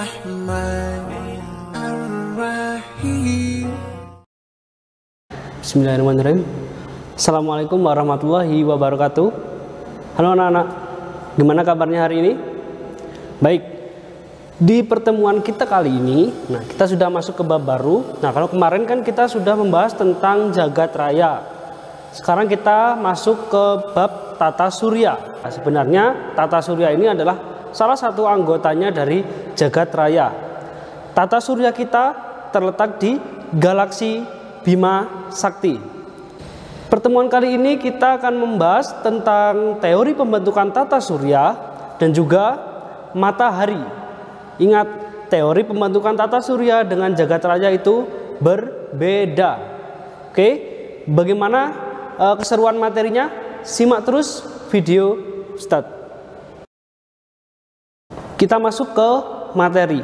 Bismillahirrahmanirrahim. Bismillahirrahmanirrahim. Assalamualaikum warahmatullahi wabarakatuh. Halo anak-anak, gimana kabarnya hari ini? Baik, di pertemuan kita kali ini, kita sudah masuk ke bab baru. Kalau kemarin kan kita sudah membahas tentang jagat raya. Sekarang kita masuk ke bab tata surya. Sebenarnya tata surya ini adalah salah satu anggotanya dari jagat raya. Tata surya kita terletak di galaksi Bima Sakti. Pertemuan kali ini kita akan membahas tentang teori pembentukan tata surya dan juga matahari. Ingat, teori pembentukan tata surya dengan jagat raya itu berbeda. Oke, bagaimana keseruan materinya? Simak terus video Ustadz. Kita masuk ke materi.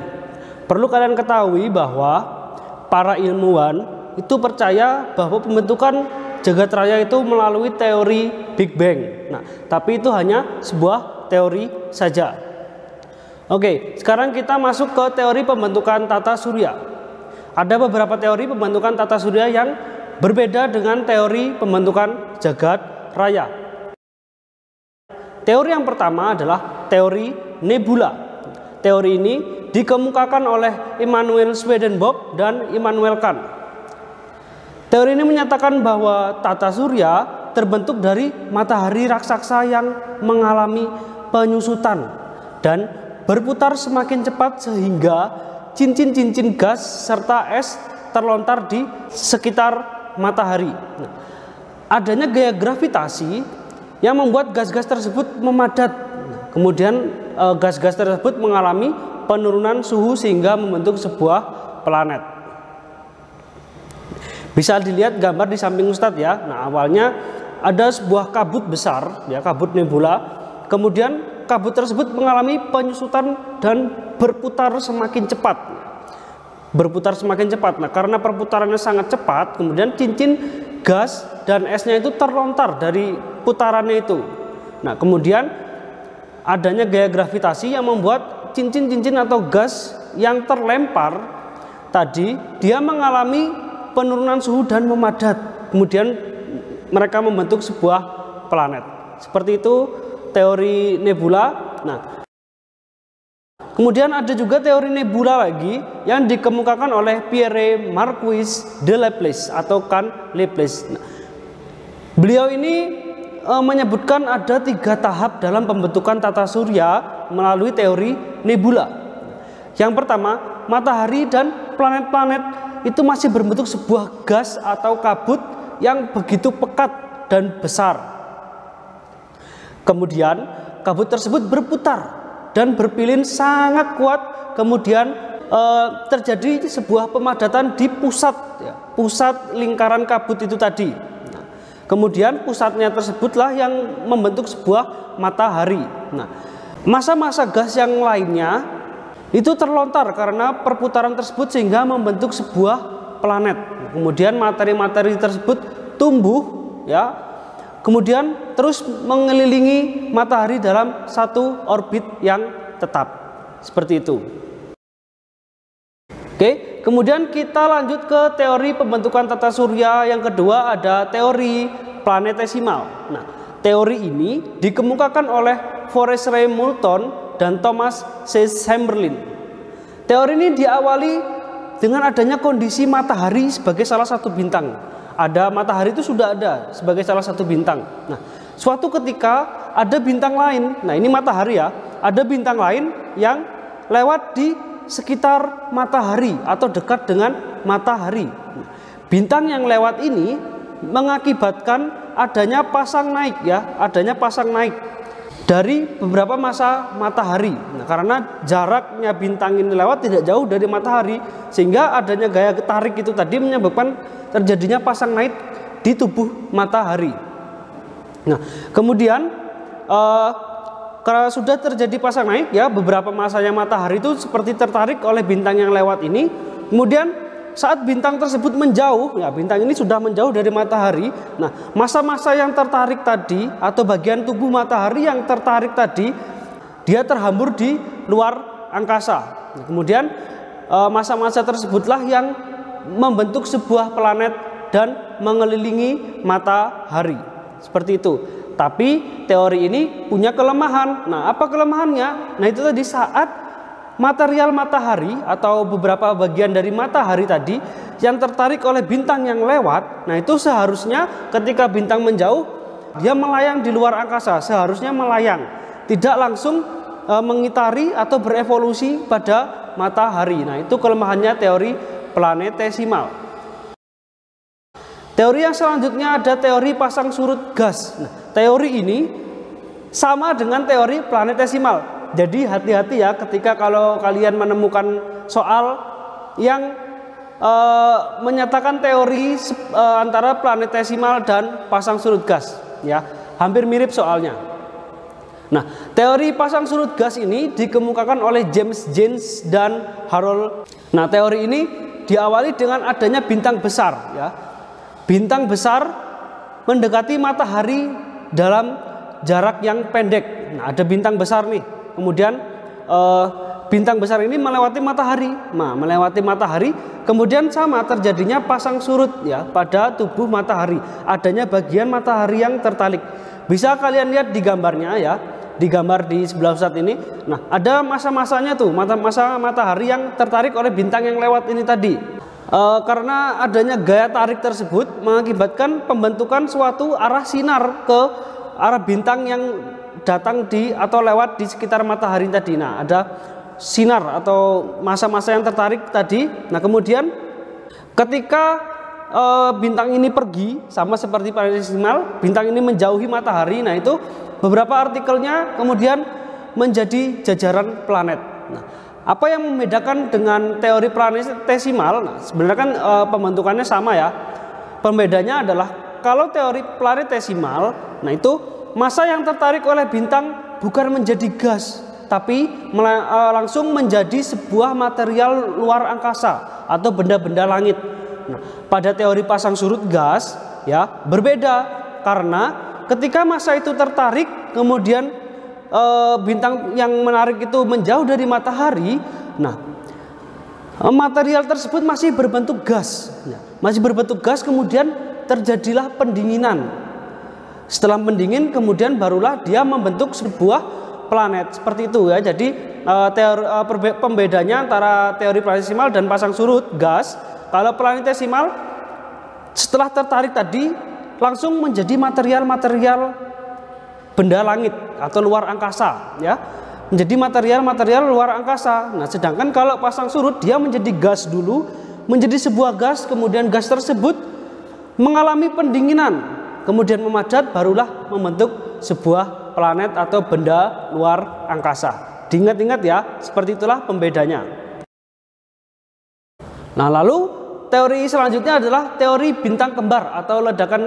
Perlu kalian ketahui bahwa para ilmuwan itu percaya bahwa pembentukan jagat raya itu melalui teori Big Bang. Tapi itu hanya sebuah teori saja. Oke, sekarang kita masuk ke teori pembentukan tata surya. Ada beberapa teori pembentukan tata surya yang berbeda dengan teori pembentukan jagat raya. Teori yang pertama adalah teori nebula. Teori ini dikemukakan oleh Immanuel Swedenborg dan Immanuel Kant. Teori ini menyatakan bahwa tata surya terbentuk dari matahari raksasa yang mengalami penyusutan dan berputar semakin cepat sehingga cincin-cincin gas serta es terlontar di sekitar matahari. Adanya gaya gravitasi yang membuat gas-gas tersebut memadat. Kemudian gas-gas tersebut mengalami penurunan suhu sehingga membentuk sebuah planet. Bisa dilihat gambar di samping Ustadz ya. Awalnya ada sebuah kabut besar, ya, kabut nebula. Kemudian kabut tersebut mengalami penyusutan dan berputar semakin cepat. Karena perputarannya sangat cepat, kemudian cincin gas dan esnya itu terlontar dari putarannya itu. Kemudian adanya gaya gravitasi yang membuat cincin-cincin atau gas yang terlempar tadi dia mengalami penurunan suhu dan memadat. Kemudian mereka membentuk sebuah planet. Seperti itu teori nebula. Kemudian ada juga teori nebula lagi yang dikemukakan oleh Pierre-Marquis de Laplace atau Laplace. Beliau ini menyebutkan ada 3 tahap dalam pembentukan tata surya melalui teori nebula. Yang pertama, matahari dan planet-planet itu masih berbentuk sebuah gas atau kabut yang begitu pekat dan besar. Kemudian kabut tersebut berputar dan berpilin sangat kuat. Kemudian terjadi sebuah pemadatan di pusat lingkaran kabut itu tadi. Kemudian pusatnya tersebutlah yang membentuk sebuah matahari. Masa-masa gas yang lainnya itu terlontar karena perputaran tersebut sehingga membentuk sebuah planet. Kemudian materi-materi tersebut tumbuh, ya. Kemudian terus mengelilingi matahari dalam satu orbit yang tetap. Seperti itu. Oke, kemudian kita lanjut ke teori pembentukan tata surya. Yang kedua ada teori planetesimal. Teori ini dikemukakan oleh Forrest Ray Moulton dan Thomas C. Chamberlain. Teori ini diawali dengan adanya kondisi matahari sebagai salah satu bintang. Ada matahari itu sudah ada sebagai salah satu bintang. Suatu ketika ada bintang lain. Ini matahari ya. Ada bintang lain yang lewat di sekitar matahari atau dekat dengan matahari. Bintang yang lewat ini mengakibatkan adanya pasang naik, ya, adanya pasang naik dari beberapa masa matahari. Karena jaraknya bintang ini lewat tidak jauh dari matahari, sehingga adanya gaya tarik itu tadi menyebabkan terjadinya pasang naik di tubuh matahari. Kemudian karena sudah terjadi pasang naik, ya, beberapa masanya matahari itu seperti tertarik oleh bintang yang lewat ini. Kemudian saat bintang tersebut menjauh, ya, bintang ini sudah menjauh dari matahari. Masa-masa yang tertarik tadi atau bagian tubuh matahari yang tertarik tadi, dia terhambur di luar angkasa. Nah, kemudian massa-massa tersebutlah yang membentuk sebuah planet dan mengelilingi matahari. Seperti itu. Tapi teori ini punya kelemahan. Nah, apa kelemahannya? Nah, itu tadi saat material matahari atau beberapa bagian dari matahari tadi yang tertarik oleh bintang yang lewat, nah itu seharusnya ketika bintang menjauh dia melayang di luar angkasa, seharusnya melayang, tidak langsung mengitari atau berevolusi pada matahari. Nah, itu kelemahannya teori planetesimal. Teori yang selanjutnya ada teori pasang surut gas. Nah, teori ini sama dengan teori planetesimal. Jadi hati-hati ya ketika kalau kalian menemukan soal yang menyatakan teori antara planetesimal dan pasang surut gas. Ya, hampir mirip soalnya. Nah, teori pasang surut gas ini dikemukakan oleh James Jeans dan Harold. Nah, teori ini diawali dengan adanya bintang besar, ya. Bintang besar mendekati matahari dalam jarak yang pendek. Nah, ada bintang besar nih. Kemudian bintang besar ini melewati matahari. Nah, melewati matahari, kemudian sama terjadinya pasang surut ya pada tubuh matahari. Adanya bagian matahari yang tertalik. Bisa kalian lihat di gambarnya ya. Di gambar di sebelah saat ini. Nah, ada masa-masanya tuh, masa matahari yang tertarik oleh bintang yang lewat ini tadi. Karena adanya gaya tarik tersebut mengakibatkan pembentukan suatu arah sinar ke arah bintang yang datang di atau lewat di sekitar matahari tadi. Nah, ada sinar atau masa-masa yang tertarik tadi. Nah, kemudian ketika bintang ini pergi, sama seperti planetesimal, bintang ini menjauhi matahari. Nah, itu beberapa artikelnya kemudian menjadi jajaran planet. Nah, apa yang membedakan dengan teori planetesimal? Nah, sebenarnya kan pembentukannya sama ya. Pembedanya adalah kalau teori planetesimal, nah itu massa yang tertarik oleh bintang bukan menjadi gas, tapi langsung menjadi sebuah material luar angkasa atau benda-benda langit. Nah, pada teori pasang surut gas ya berbeda, karena ketika massa itu tertarik kemudian bintang yang menarik itu menjauh dari matahari, nah material tersebut masih berbentuk gas, kemudian terjadilah pendinginan. Setelah pendingin kemudian barulah dia membentuk sebuah planet seperti itu ya. Jadi pembedanya antara teori planetesimal dan pasang surut gas, kalau planetesimal setelah tertarik tadi langsung menjadi material-material benda langit atau luar angkasa ya, menjadi material-material luar angkasa. Nah, sedangkan kalau pasang surut dia menjadi gas dulu, menjadi sebuah gas, kemudian gas tersebut mengalami pendinginan, kemudian memadat, barulah membentuk sebuah planet atau benda luar angkasa. Diingat-ingat ya, seperti itulah pembedanya. Nah, lalu teori selanjutnya adalah teori bintang kembar atau ledakan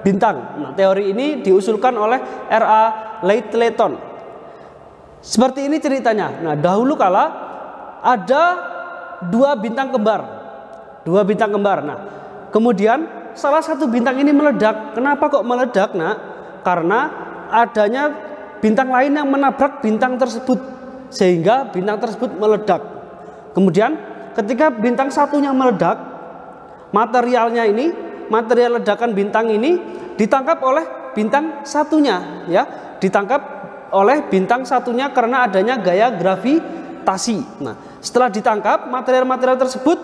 bintang. Nah, teori ini diusulkan oleh R.A. Littleton. Seperti ini ceritanya. Nah, dahulu kala ada dua bintang kembar. Nah, kemudian salah satu bintang ini meledak. Kenapa kok meledak, Nak? Karena adanya bintang lain yang menabrak bintang tersebut sehingga bintang tersebut meledak. Kemudian ketika bintang satunya meledak, material ledakan bintang ini ditangkap oleh bintang satunya ya, ditangkap oleh bintang satunya karena adanya gaya gravitasi. Nah, setelah ditangkap, material-material tersebut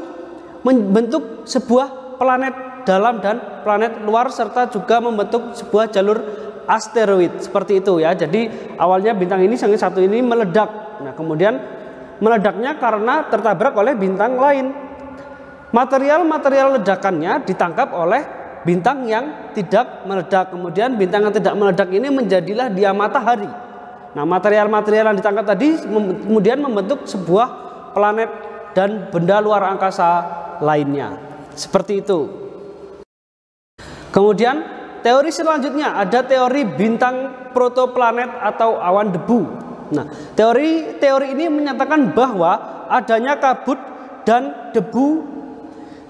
membentuk sebuah planet dalam dan planet luar serta juga membentuk sebuah jalur asteroid seperti itu ya. Jadi awalnya bintang ini yang satu ini meledak. Nah, kemudian meledaknya karena tertabrak oleh bintang lain. Material-material ledakannya ditangkap oleh bintang yang tidak meledak. Kemudian bintang yang tidak meledak ini menjadilah dia matahari. Nah, material-material yang ditangkap tadi kemudian membentuk sebuah planet dan benda luar angkasa lainnya. Seperti itu. Kemudian teori selanjutnya ada teori bintang protoplanet atau awan debu. Nah, teori ini menyatakan bahwa adanya kabut dan debu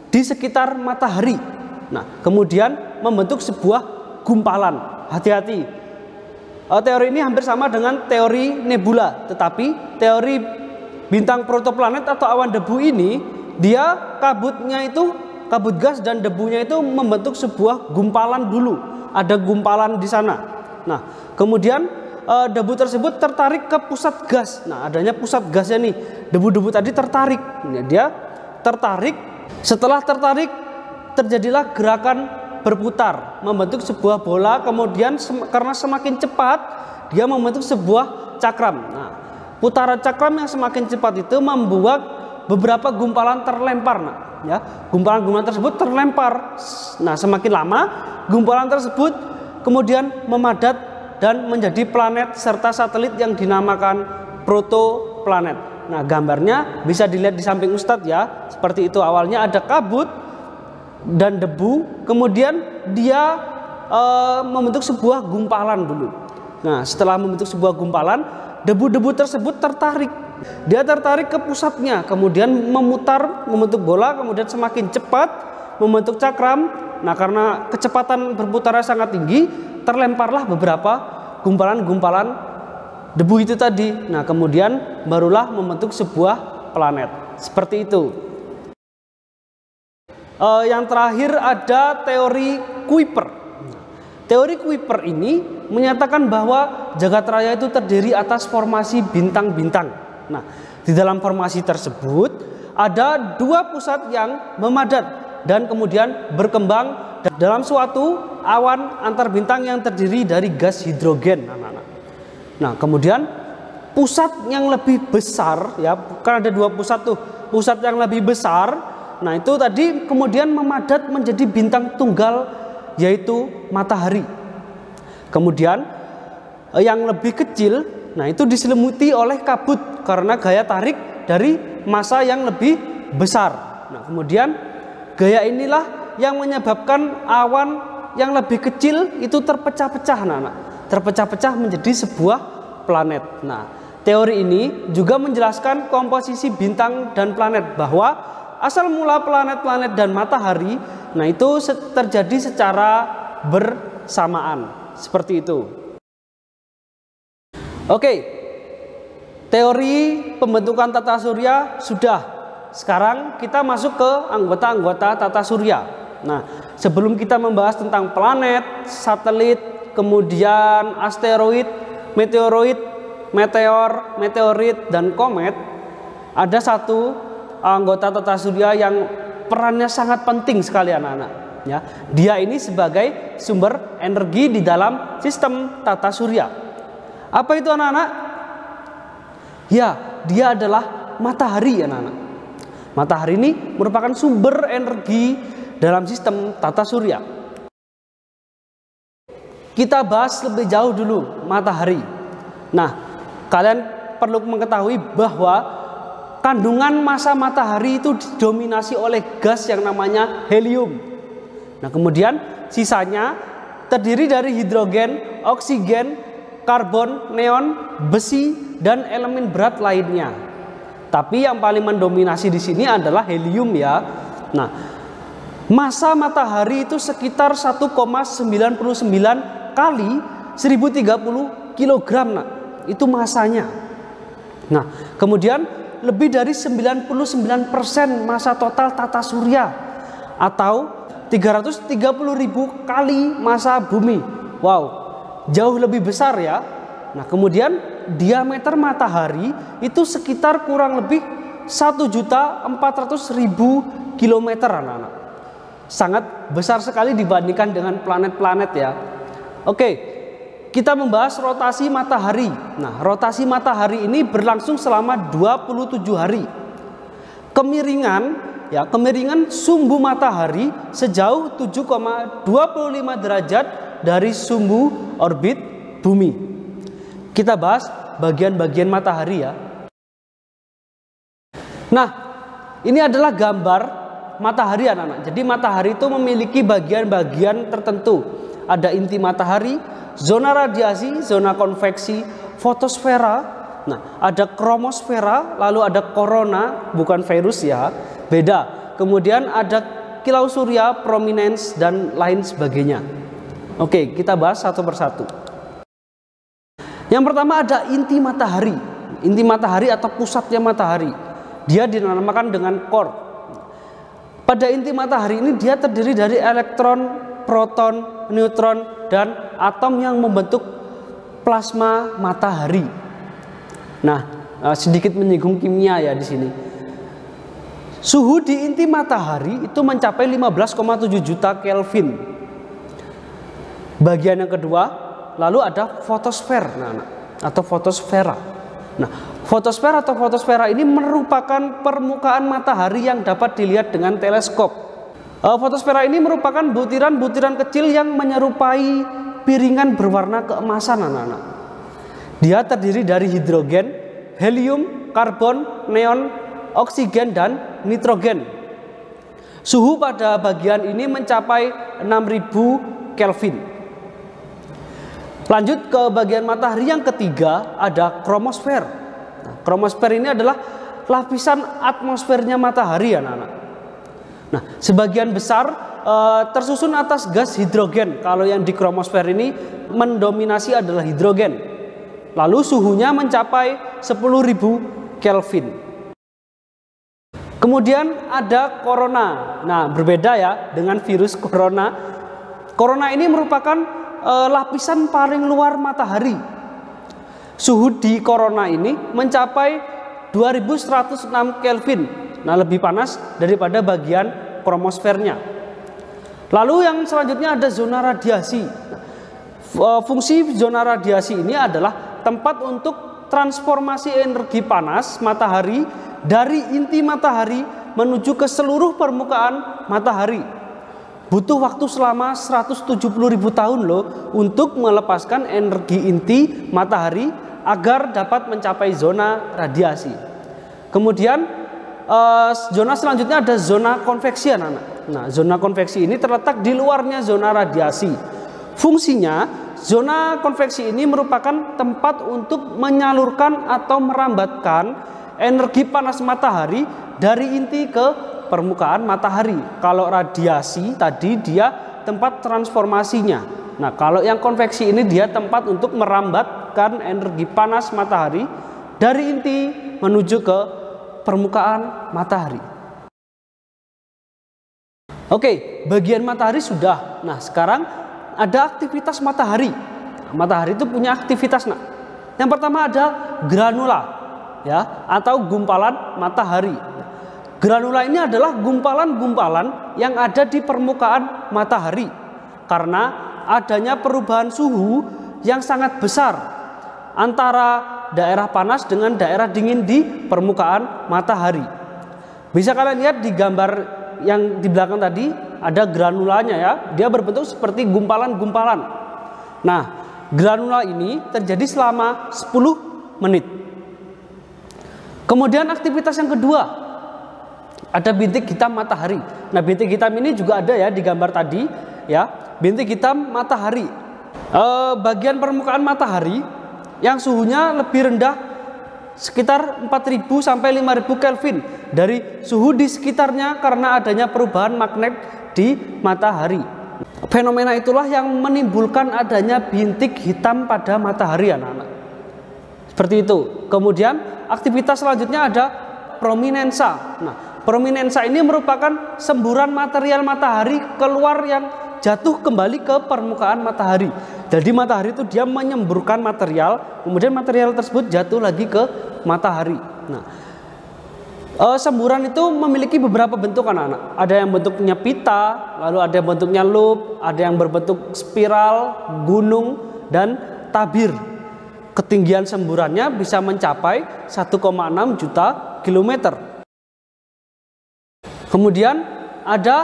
di sekitar matahari. Nah, kemudian membentuk sebuah gumpalan. Hati-hati. Teori ini hampir sama dengan teori nebula, tetapi teori bintang protoplanet atau awan debu ini, dia kabutnya itu, kabut gas dan debunya itu membentuk sebuah gumpalan dulu. Ada gumpalan di sana. Nah, kemudian debu tersebut tertarik ke pusat gas. Nah, adanya pusat gasnya nih. Debu-debu tadi tertarik. Nah, dia tertarik. Setelah tertarik, terjadilah gerakan berputar, membentuk sebuah bola. Kemudian karena semakin cepat, dia membentuk sebuah cakram. Nah, putaran cakram yang semakin cepat itu membuat beberapa gumpalan terlempar. Nah, ya, gumpalan-gumpalan tersebut terlempar. Nah, semakin lama gumpalan tersebut kemudian memadat dan menjadi planet serta satelit yang dinamakan protoplanet. Nah, gambarnya bisa dilihat di samping Ustadz ya. Seperti itu, awalnya ada kabut dan debu, kemudian dia membentuk sebuah gumpalan dulu. Nah, setelah membentuk sebuah gumpalan, debu-debu tersebut tertarik. Dia tertarik ke pusatnya, kemudian memutar, membentuk bola, kemudian semakin cepat membentuk cakram. Nah, karena kecepatan berputarnya sangat tinggi, terlemparlah beberapa gumpalan-gumpalan debu itu tadi. Nah, kemudian barulah membentuk sebuah planet. Seperti itu. Yang terakhir ada teori Kuiper. Teori Kuiper ini menyatakan bahwa jagat raya itu terdiri atas formasi bintang-bintang. Nah, di dalam formasi tersebut ada dua pusat yang memadat dan kemudian berkembang dalam suatu awan antar bintang yang terdiri dari gas hidrogen. Nah, kemudian pusat yang lebih besar, ya, kan ada dua pusat tuh. Pusat yang lebih besar, nah itu tadi kemudian memadat menjadi bintang tunggal, yaitu matahari. Kemudian yang lebih kecil, nah itu diselimuti oleh kabut karena gaya tarik dari massa yang lebih besar. Nah, kemudian gaya inilah yang menyebabkan awan yang lebih kecil itu terpecah-pecah, terpecah-pecah menjadi sebuah planet. Nah, teori ini juga menjelaskan komposisi bintang dan planet, bahwa asal mula planet-planet dan matahari, nah itu terjadi secara bersamaan. Seperti itu. Oke, teori pembentukan tata surya sudah. Sekarang kita masuk ke anggota-anggota tata surya. Nah, sebelum kita membahas tentang planet, satelit, kemudian asteroid, meteoroid, meteor, meteorit, dan komet, ada satu anggota tata surya yang perannya sangat penting sekali, anak-anak. Ya, dia ini sebagai sumber energi di dalam sistem tata surya. Apa itu, anak-anak? Ya, dia adalah matahari, anak-anak. Matahari ini merupakan sumber energi dalam sistem tata surya. Kita bahas lebih jauh dulu matahari. Nah, kalian perlu mengetahui bahwa kandungan massa matahari itu didominasi oleh gas yang namanya helium. Nah, kemudian sisanya terdiri dari hidrogen, oksigen, karbon, neon, besi, dan elemen berat lainnya. Tapi yang paling mendominasi di sini adalah helium, ya. Nah, massa matahari itu sekitar 1,99 kali 1030 kg. Nah, itu massanya. Nah, kemudian lebih dari 99% massa total tata surya atau 330.000 kali massa bumi. Wow, jauh lebih besar, ya. Nah, kemudian diameter matahari itu sekitar kurang lebih 1.400.000 kilometer, anak-anak. Sangat besar sekali dibandingkan dengan planet-planet, ya. Oke, kita membahas rotasi matahari. Nah, rotasi matahari ini berlangsung selama 27 hari. Kemiringan sumbu matahari sejauh 7,25 derajat dari sumbu orbit bumi. Kita bahas bagian-bagian matahari, ya. Nah, ini adalah gambar matahari, anak-anak. Jadi matahari itu memiliki bagian-bagian tertentu. Ada inti matahari, zona radiasi, zona konveksi, fotosfera. Nah, ada kromosfera, lalu ada korona, bukan virus, ya, beda. Kemudian ada kilau surya, prominens, dan lain sebagainya. Oke, kita bahas satu persatu. Yang pertama ada inti matahari. inti matahari atau pusatnya matahari. Dia dinamakan dengan core. Pada inti matahari ini dia terdiri dari elektron, proton, neutron, dan atom yang membentuk plasma matahari. Nah, sedikit menyinggung kimia ya di sini. Suhu di inti matahari itu mencapai 15,7 juta Kelvin. Bagian yang kedua, lalu ada fotosfer, atau fotosfera. Nah, fotosfer atau fotosfera ini merupakan permukaan matahari yang dapat dilihat dengan teleskop. Fotosfera ini merupakan butiran-butiran kecil yang menyerupai piringan berwarna keemasan, anak-anak. Dia terdiri dari hidrogen, helium, karbon, neon, oksigen, dan nitrogen. Suhu pada bagian ini mencapai 6000 Kelvin. Lanjut ke bagian matahari yang ketiga, ada kromosfer. Kromosfer ini adalah lapisan atmosfernya matahari, anak-anak. Nah, sebagian besar tersusun atas gas hidrogen. Kalau yang di kromosfer ini mendominasi adalah hidrogen. Lalu suhunya mencapai 10.000 Kelvin. Kemudian ada corona. Nah, berbeda ya dengan virus corona. Corona ini merupakan lapisan paling luar matahari. Suhu di corona ini mencapai 2106 Kelvin. Nah, lebih panas daripada bagian kromosfernya. Lalu yang selanjutnya ada zona radiasi. Fungsi zona radiasi ini adalah tempat untuk transformasi energi panas matahari dari inti matahari menuju ke seluruh permukaan matahari. Butuh waktu selama 170.000 tahun loh untuk melepaskan energi inti matahari agar dapat mencapai zona radiasi. Kemudian zona selanjutnya ada zona konveksi, anak-anak. Nah, zona konveksi ini terletak di luarnya zona radiasi. Fungsinya, zona konveksi ini merupakan tempat untuk menyalurkan atau merambatkan energi panas matahari dari inti ke permukaan matahari. Kalau radiasi tadi dia tempat transformasinya. Nah, kalau yang konveksi ini dia tempat untuk merambatkan energi panas matahari dari inti menuju ke permukaan matahari. Oke, bagian matahari sudah. Nah, sekarang ada aktivitas matahari. Matahari itu punya aktivitas. Nah, yang pertama ada granula, ya, atau gumpalan matahari. Granula ini adalah gumpalan-gumpalan yang ada di permukaan matahari karena adanya perubahan suhu yang sangat besar antara daerah panas dengan daerah dingin di permukaan matahari. Bisa kalian lihat di gambar yang di belakang tadi, ada granulanya ya. Dia berbentuk seperti gumpalan-gumpalan. Nah, granula ini terjadi selama 10 menit. Kemudian aktivitas yang kedua, ada bintik hitam matahari. Nah, bintik hitam ini juga ada ya di gambar tadi ya. Bintik hitam matahari. Bagian permukaan matahari yang suhunya lebih rendah sekitar 4.000 sampai 5.000 Kelvin dari suhu di sekitarnya karena adanya perubahan magnet di matahari. Fenomena itulah yang menimbulkan adanya bintik hitam pada matahari, anak-anak. Seperti itu. Kemudian aktivitas selanjutnya ada prominensa. Nah, prominensa ini merupakan semburan material matahari keluar yang jatuh kembali ke permukaan matahari. Jadi matahari itu dia menyemburkan material, kemudian material tersebut jatuh lagi ke matahari. Nah, semburan itu memiliki beberapa bentuk, anak-anak. Ada yang bentuknya pita, lalu ada yang bentuknya loop, ada yang berbentuk spiral, gunung, dan tabir. Ketinggian semburannya bisa mencapai 1,6 juta kilometer. Kemudian ada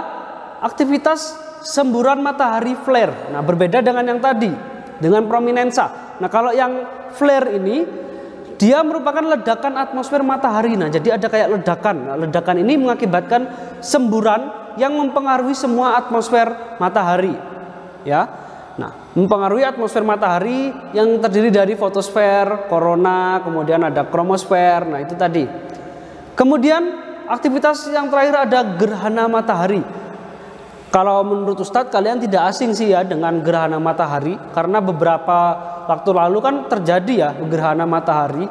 aktivitas semburan matahari flare. Nah, berbeda dengan yang tadi, dengan prominensa. Nah, kalau yang flare ini dia merupakan ledakan atmosfer matahari. Nah, jadi ada kayak ledakan. Nah, ledakan ini mengakibatkan semburan yang mempengaruhi semua atmosfer matahari. Ya. Nah, mempengaruhi atmosfer matahari yang terdiri dari fotosfer, korona, kemudian ada kromosfer. Nah, itu tadi. Kemudian aktivitas yang terakhir ada gerhana matahari. Kalau menurut Ustadz kalian tidak asing sih ya dengan gerhana matahari, karena beberapa waktu lalu kan terjadi ya gerhana matahari.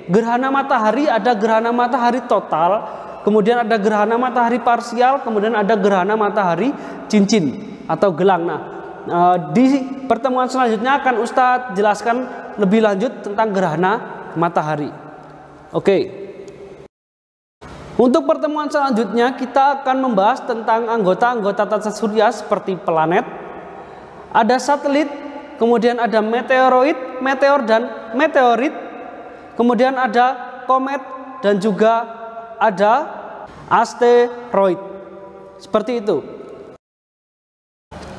gerhana matahari ada gerhana matahari total, kemudian ada gerhana matahari parsial, kemudian ada gerhana matahari cincin atau gelang. Nah, di pertemuan selanjutnya akan Ustadz jelaskan lebih lanjut tentang gerhana matahari. Oke. Untuk pertemuan selanjutnya kita akan membahas tentang anggota-anggota tata surya seperti planet, ada satelit, kemudian ada meteoroid, meteor dan meteorit, kemudian ada komet dan juga ada asteroid. Seperti itu.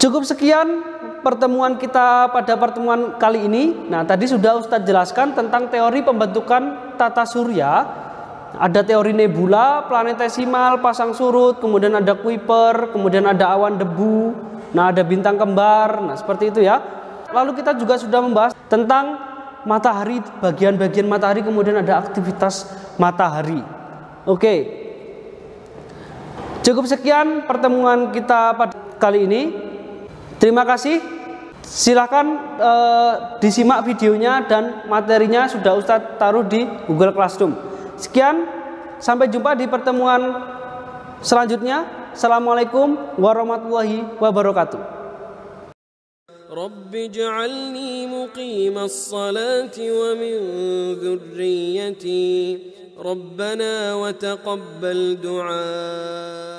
Cukup sekian pertemuan kita pada pertemuan kali ini. Nah, tadi sudah Ustadz jelaskan tentang teori pembentukan tata surya. Ada teori nebula, planetesimal, pasang surut, kemudian ada Kuiper, kemudian ada awan debu, nah ada bintang kembar, nah seperti itu ya. Lalu kita juga sudah membahas tentang matahari, bagian-bagian matahari, kemudian ada aktivitas matahari. Oke. Cukup sekian pertemuan kita pada kali ini. Terima kasih. Silakan disimak videonya dan materinya sudah Ustadz taruh di Google Classroom. Sekian, sampai jumpa di pertemuan selanjutnya. Assalamualaikum warahmatullahi wabarakatuh. Rabbi ij'alni muqimas salati wa min dhurriyyati Rabbana wa taqabbal du'a.